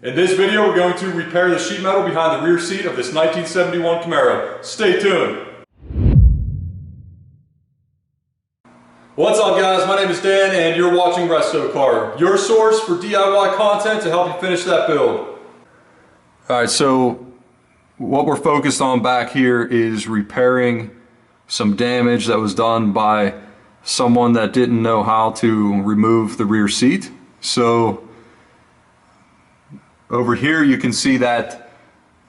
In this video, we're going to repair the sheet metal behind the rear seat of this 1971 Camaro. Stay tuned. What's up guys, my name is Dan and you're watching Resto Car, your source for DIY content to help you finish that build. Alright, so what we're focused on back here is repairing some damage that was done by someone that didn't know how to remove the rear seat. So over here you can see that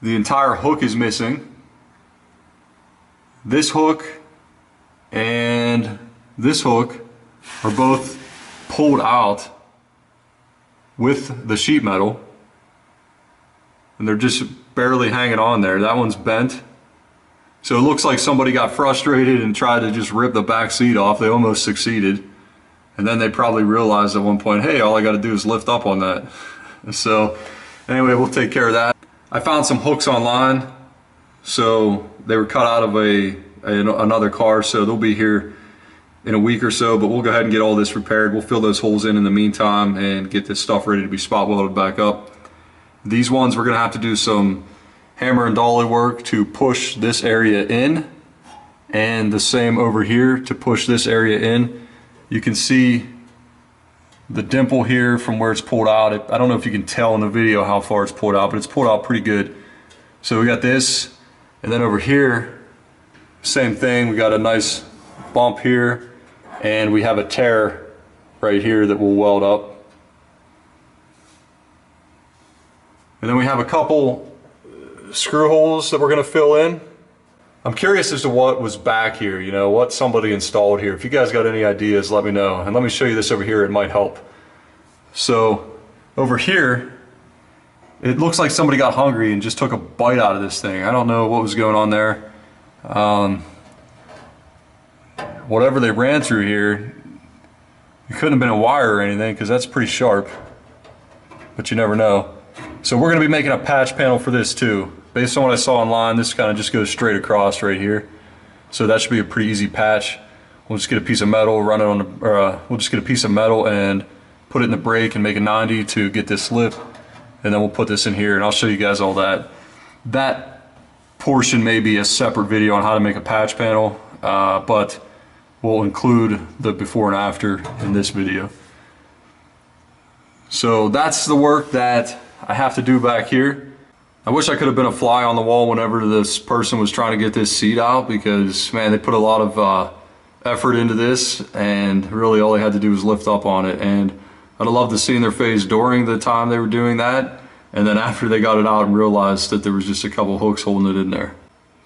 the entire hook is missing. This hook and this hook are both pulled out with the sheet metal and they're just barely hanging on there. That one's bent. So it looks like somebody got frustrated and tried to just rip the back seat off. They almost succeeded. And then they probably realized at one point, hey, all I got to do is lift up on that. So anyway, we'll take care of that. I found some hooks online. So they were cut out of another car, so they'll be here in a week or so, but we'll go ahead and get all this repaired. We'll fill those holes in the meantime and get this stuff ready to be spot welded back up. These ones we're gonna have to do some hammer and dolly work to push this area in, and the same over here to push this area in. You can see the dimple here from where it's pulled out. I don't know if you can tell in the video how far it's pulled out, but it's pulled out pretty good. So we got this, and then over here, same thing. We got a nice bump here, and we have a tear right here that we'll weld up. And then we have a couple screw holes that we're going to fill in. I'm curious as to what was back here, you know, what somebody installed here. If you guys got any ideas, let me know. And let me show you this over here, it might help. So over here, it looks like somebody got hungry and just took a bite out of this thing. I don't know what was going on there. Whatever they ran through here, it couldn't have been a wire or anything because that's pretty sharp, but you never know. So we're going to be making a patch panel for this too. Based on what I saw online, this kind of just goes straight across right here. So that should be a pretty easy patch. We'll just get a piece of metal, run it on the, we'll just get a piece of metal and put it in the brake and make a 90 to get this slip. And then we'll put this in here and I'll show you guys all that. That portion may be a separate video on how to make a patch panel, but we'll include the before and after in this video. So that's the work that I have to do back here. I wish I could have been a fly on the wall whenever this person was trying to get this seat out, because man, they put a lot of effort into this and really all they had to do was lift up on it. And I'd have loved to see in their face during the time they were doing that, and then after they got it out and realized that there was just a couple hooks holding it in there.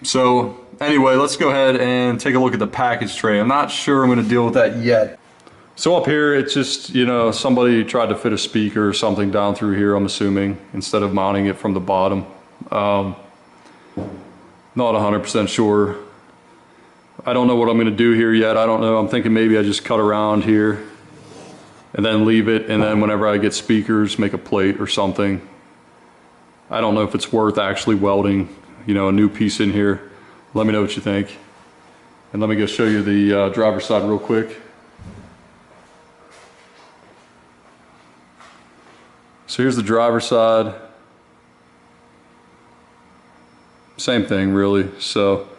So anyway, let's go ahead and take a look at the package tray. I'm not sure I'm going to deal with that yet. So up here, it's just, you know, somebody tried to fit a speaker or something down through here, I'm assuming, instead of mounting it from the bottom. Not 100% sure. I don't know what I'm going to do here yet. I don't know. I'm thinking maybe I just cut around here and then leave it, and then whenever I get speakers, make a plate or something. I don't know if it's worth actually welding, you know, a new piece in here. Let me know what you think. And let me go show you the driver's side real quick. So here's the driver's side. Same thing really. So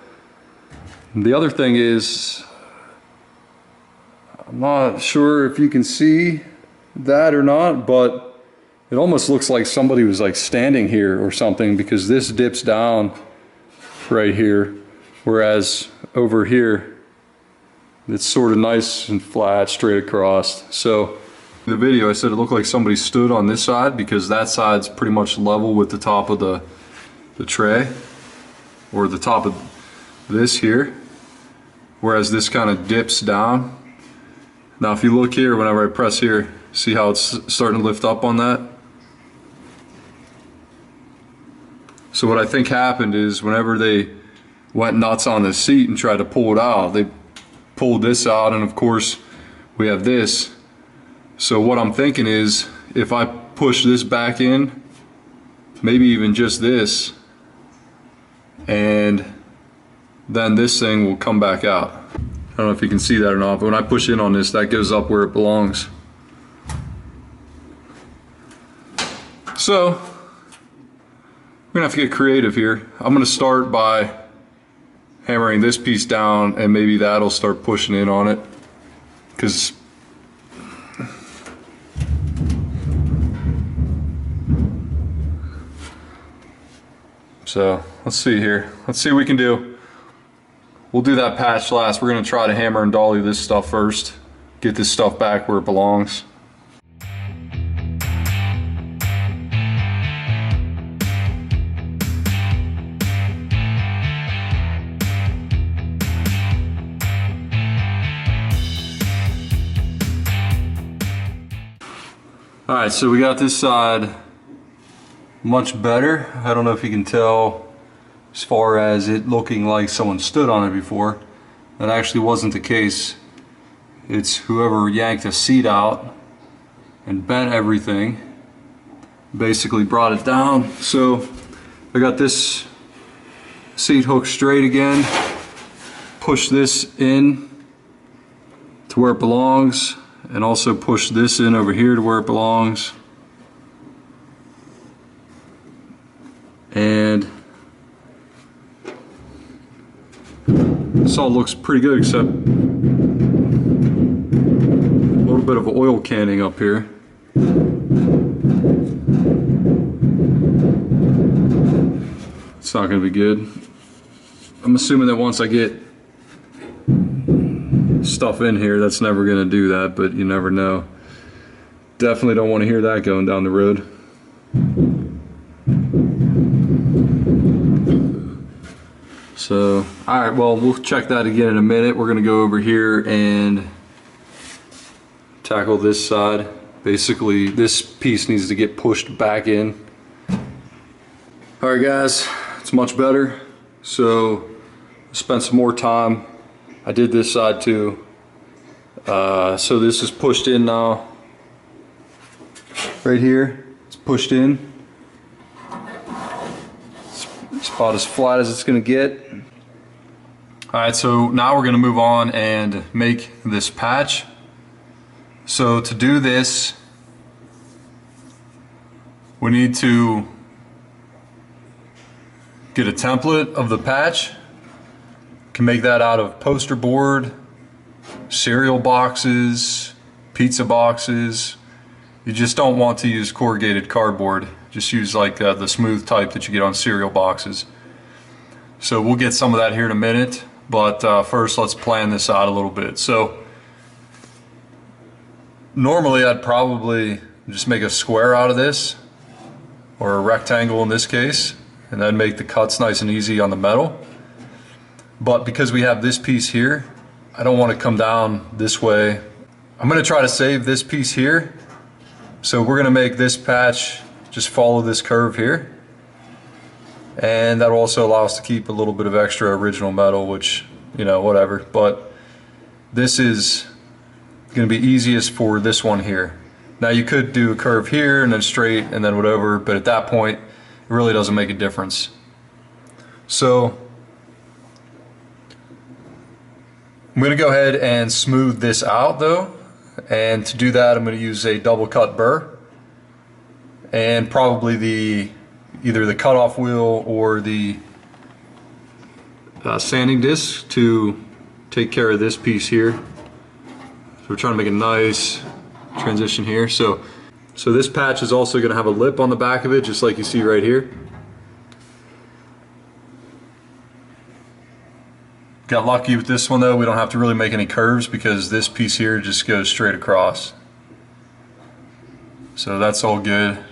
the other thing is, I'm not sure if you can see that or not, but it almost looks like somebody was like standing here or something, because this dips down right here, whereas over here it's sort of nice and flat straight across. So in the video I said it looked like somebody stood on this side, because that side's pretty much level with the top of the tray, or the top of this here, whereas this kind of dips down. Now if you look here, whenever I press here, see how it's starting to lift up on that? So what I think happened is, whenever they went nuts on the seat and tried to pull it out, they pulled this out, and of course we have this. So what I'm thinking is, if I push this back in, maybe even just this, and then this thing will come back out. I don't know if you can see that or not, but when I push in on this, that goes up where it belongs. So We're gonna have to get creative here. I'm gonna start by hammering this piece down, and maybe that'll start pushing in on it. Because so let's see here. Let's see what we can do. We'll do that patch last. We're gonna try to hammer and dolly this stuff first. Get this stuff back where it belongs. All right, so we got this side much better. I don't know if you can tell as far as it looking like someone stood on it before. That actually wasn't the case. It's whoever yanked a seat out and bent everything, basically brought it down. So I got this seat hooked straight again, push this in to where it belongs, and also push this in over here to where it belongs. And this all looks pretty good, except a little bit of oil canning up here. It's not going to be good. I'm assuming that once I get stuff in here, that's never going to do that, but you never know. Definitely don't want to hear that going down the road. So, alright, well, we'll check that again in a minute. We're going to go over here and tackle this side. Basically, this piece needs to get pushed back in. Alright guys, it's much better. So, I spent some more time. I did this side too. So this is pushed in now. Right here, it's pushed in. It's about as flat as it's gonna get. All right, so now we're gonna move on and make this patch. So to do this, we need to get a template of the patch. Can make that out of poster board, cereal boxes, pizza boxes. You just don't want to use corrugated cardboard. Just use like the smooth type that you get on cereal boxes. So we'll get some of that here in a minute, but first let's plan this out a little bit. So normally I'd probably just make a square out of this, or a rectangle in this case, and then make the cuts nice and easy on the metal. But because we have this piece here, I don't want to come down this way. I'm going to try to save this piece here. So we're going to make this patch just follow this curve here. And that'll also allow us to keep a little bit of extra original metal, which, you know, whatever. But this is going to be easiest for this one here. Now you could do a curve here and then straight and then whatever, but at that point, it really doesn't make a difference. So I'm going to go ahead and smooth this out though, and to do that I'm going to use a double cut burr and probably either the cutoff wheel or the sanding disc to take care of this piece here. So we're trying to make a nice transition here. So this patch is also going to have a lip on the back of it, just like you see right here. Got lucky with this one though, we don't have to really make any curves because this piece here just goes straight across. So that's all good.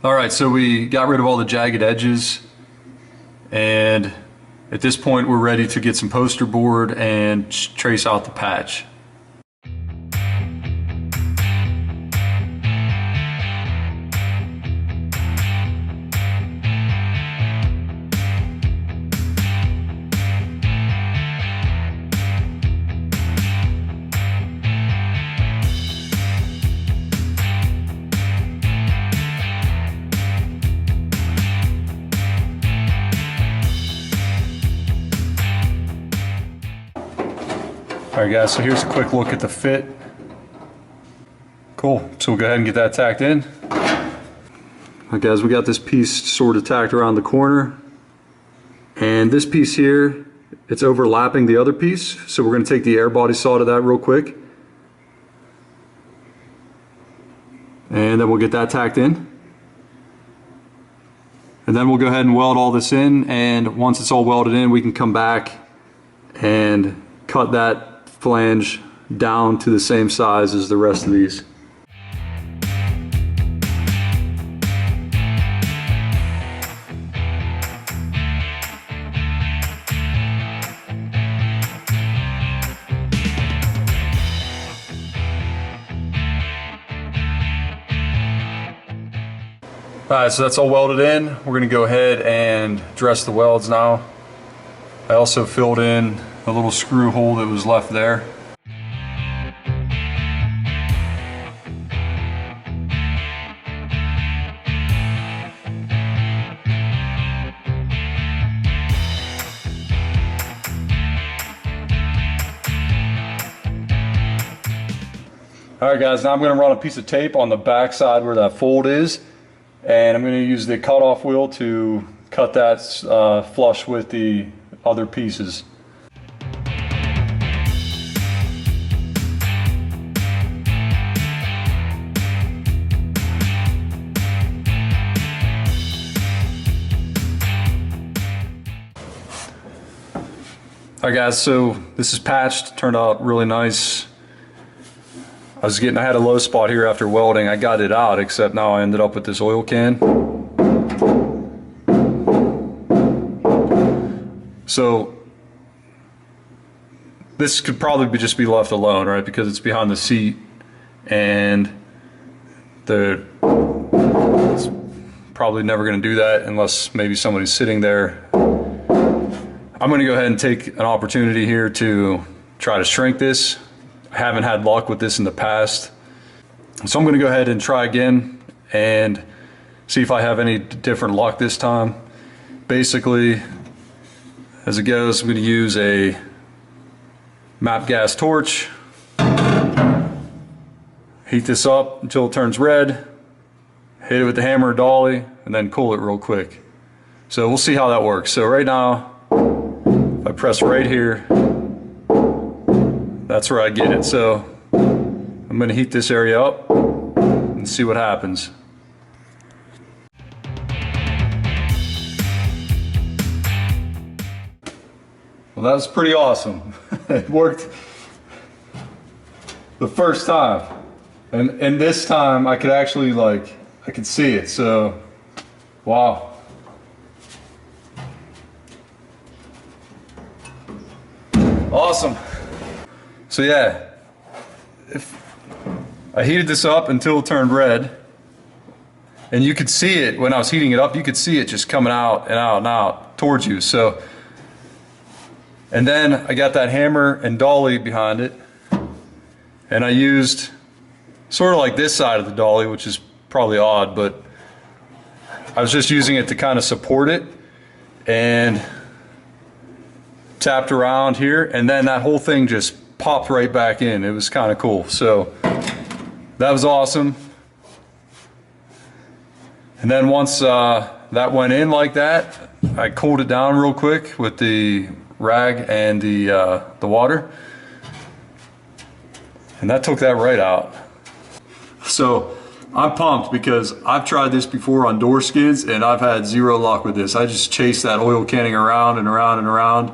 Alright, so we got rid of all the jagged edges, and at this point we're ready to get some poster board and trace out the patch. Alright guys, so here's a quick look at the fit. Cool, so we'll go ahead and get that tacked in. Okay, guys, we got this piece sort of tacked around the corner, and this piece here, it's overlapping the other piece, so we're going to take the air body saw to that real quick, and then we'll get that tacked in, and then we'll go ahead and weld all this in, and once it's all welded in, we can come back and cut that flange down to the same size as the rest of these. Alright, so that's all welded in. We're going to go ahead and dress the welds now. I also filled in a little screw hole that was left there. Alright guys, now I'm going to run a piece of tape on the back side where that fold is, and I'm going to use the cutoff wheel to cut that flush with the other pieces. Alright guys, so this is patched, turned out really nice. I had a low spot here after welding. I got it out, except now I ended up with this oil can. So this could probably just be left alone, right? Because it's behind the seat, and it's probably never going to do that unless maybe somebody's sitting there. I'm going to go ahead and take an opportunity here to try to shrink this. I haven't had luck with this in the past, so I'm going to go ahead and try again and see if I have any different luck this time. Basically, as it goes, I'm going to use a MAP gas torch, heat this up until it turns red, hit it with the hammer or dolly, and then cool it real quick. So we'll see how that works. So right now, if I press right here, that's where I get it. So I'm going to heat this area up and see what happens. Well, that was pretty awesome. It worked the first time, and this time I could actually I could see it. So wow. Awesome. So yeah, I heated this up until it turned red, and you could see it when I was heating it up. You could see it just coming out and out and out towards you. So, and then I got that hammer and dolly behind it, and I used sort of like this side of the dolly, which is probably odd, but I was just using it to kind of support it, and tapped around here, and then that whole thing just popped right back in. It was kind of cool. So that was awesome. And then once that went in like that, I cooled it down real quick with the rag and the water, and that took that right out. So I'm pumped because I've tried this before on door skids and I've had zero luck with this. I just chased that oil canning around and around and around,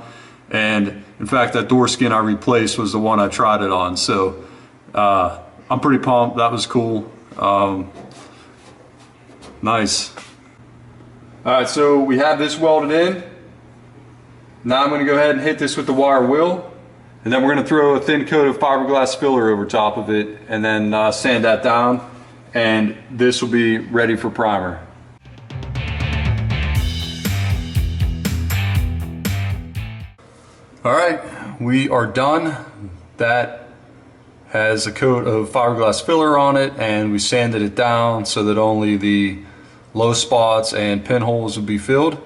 and in fact, that door skin I replaced was the one I tried it on. So I'm pretty pumped. That was cool. Nice. All right, so we have this welded in. Now I'm going to go ahead and hit this with the wire wheel, and then we're going to throw a thin coat of fiberglass filler over top of it, and then sand that down, and this will be ready for primer. All right, we are done. That has a coat of fiberglass filler on it, and we sanded it down so that only the low spots and pinholes will be filled.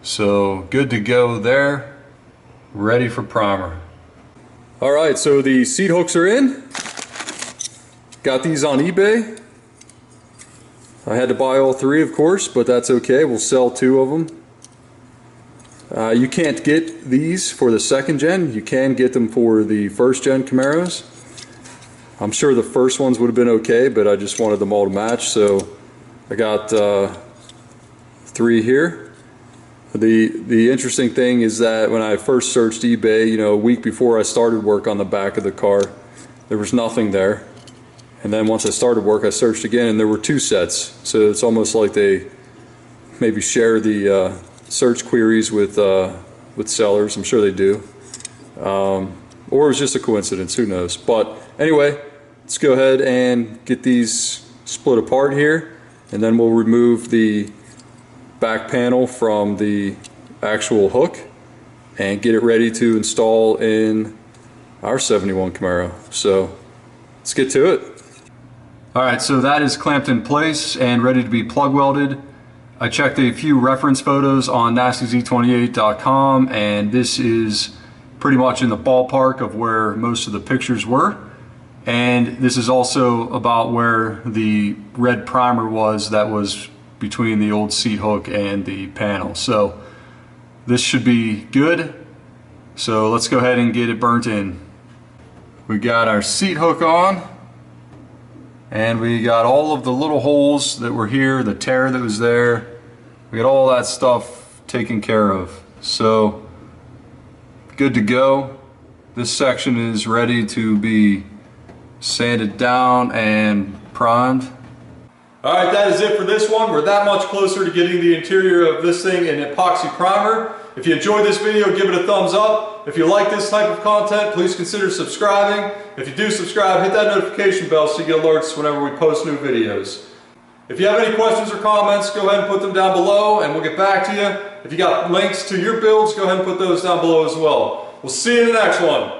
So good to go there, ready for primer. All right, so the seat hooks are in. Got these on eBay. I had to buy all three, of course, but that's okay. We'll sell 2 of them. You can't get these for the 2nd gen. You can get them for the 1st gen Camaros. I'm sure the first ones would have been okay, but I just wanted them all to match, so I got 3 here. The interesting thing is that when I first searched eBay, you know, a week before I started work on the back of the car, there was nothing there. And then once I started work, I searched again, and there were 2 sets. So it's almost like they maybe share the search queries with sellers. I'm sure they do. Or it was just a coincidence, who knows. But anyway, let's go ahead and get these split apart here, and then we'll remove the back panel from the actual hook and get it ready to install in our 71 Camaro. So let's get to it. Alright, so that is clamped in place and ready to be plug welded. I checked a few reference photos on nastyz28.com, and this is pretty much in the ballpark of where most of the pictures were. And this is also about where the red primer was that was between the old seat hook and the panel. So this should be good. So let's go ahead and get it burnt in. We got our seat hook on, and we got all of the little holes that were here, the tear that was there. We got all that stuff taken care of. So good to go. This section is ready to be sanded down and primed. Alright, that is it for this one. We're that much closer to getting the interior of this thing in epoxy primer. If you enjoyed this video, give it a thumbs up. If you like this type of content, please consider subscribing. If you do subscribe, hit that notification bell so you get alerts whenever we post new videos. If you have any questions or comments, go ahead and put them down below and we'll get back to you. If you got links to your builds, go ahead and put those down below as well. We'll see you in the next one.